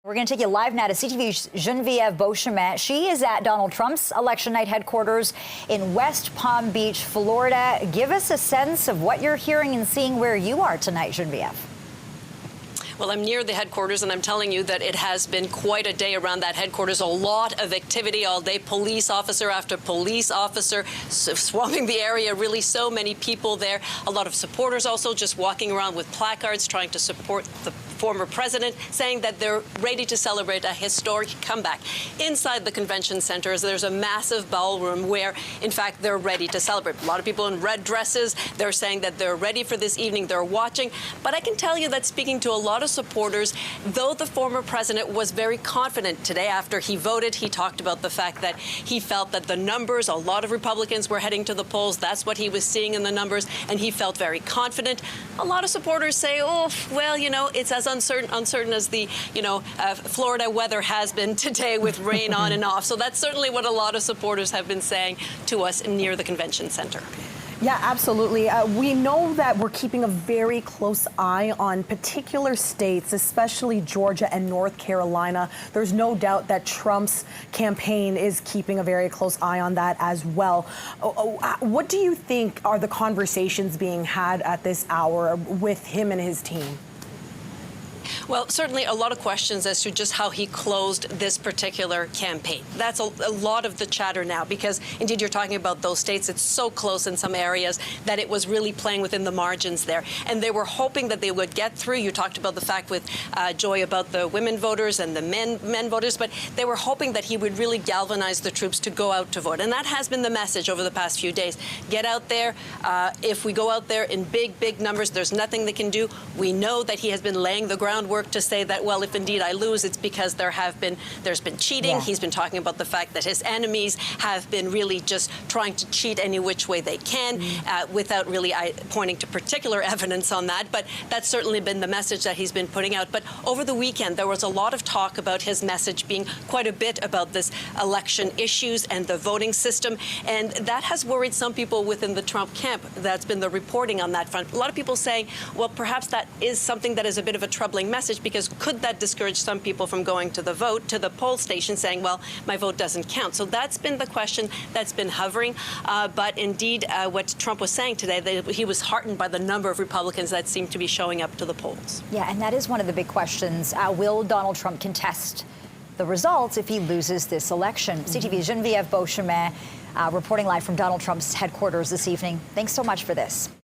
We're going to take you live now to CTV's Genevieve Beauchemin. She is at Donald Trump's election night headquarters in West Palm Beach, Florida. Give us a sense of what you're hearing and seeing where you are tonight, Genevieve. Well, I'm near the headquarters, and I'm telling you that it has been quite a day around that headquarters. A lot of activity all day. Police officer after police officer swarming the area. Really, so many people there. A lot of supporters also just walking around with placards trying to support the former president, saying that they're ready to celebrate a historic comeback. Inside the convention center, there's a massive ballroom where, in fact, they're ready to celebrate. A lot of people in red dresses. They're saying that they're ready for this evening. They're watching. But I can tell you that speaking to a lot of supporters, though the former president was very confident today after he voted, he talked about the fact that he felt that the numbers, a lot of Republicans were heading to the polls. That's what he was seeing in the numbers, and he felt very confident. A lot of supporters say, oh, well, you know, it's as uncertain as the, Florida weather has been today with rain on and off. So that's certainly what a lot of supporters have been saying to us near the convention center. Yeah, absolutely. We know that we're keeping a very close eye on particular states, especially Georgia and North Carolina. There's no doubt that Trump's campaign is keeping a very close eye on that as well. What do you think are the conversations being had at this hour with him and his team? Well, certainly a lot of questions as to just how he closed this particular campaign. That's a lot of the chatter now, because indeed you're talking about those states. It's so close in some areas that it was really playing within the margins there. And they were hoping that they would get through. You talked about the fact with Joy about the women voters and the men voters, but they were hoping that he would really galvanize the troops to go out to vote. And that has been the message over the past few days. Get out there. If we go out there in big numbers, there's nothing they can do. We know that he has been laying the groundwork to say that, well, if indeed I lose, it's because there's been cheating. Yeah. He's been talking about the fact that his enemies have been really just trying to cheat any which way they can, without really pointing to particular evidence on that. But that's certainly been the message that he's been putting out. But over the weekend, there was a lot of talk about his message being quite a bit about this election issues and the voting system. And that has worried some people within the Trump camp. That's been the reporting on that front. A lot of people saying, well, perhaps that is something that is a bit of a troubling message, because could that discourage some people from going to the poll station, saying, well, my vote doesn't count? So that's been the question that's been hovering. But indeed, what Trump was saying today, that he was heartened by the number of Republicans that seem to be showing up to the polls. Yeah, and that is one of the big questions. Will Donald Trump contest the results if he loses this election? CTV's Genevieve Beauchemin reporting live from Donald Trump's headquarters this evening. Thanks so much for this.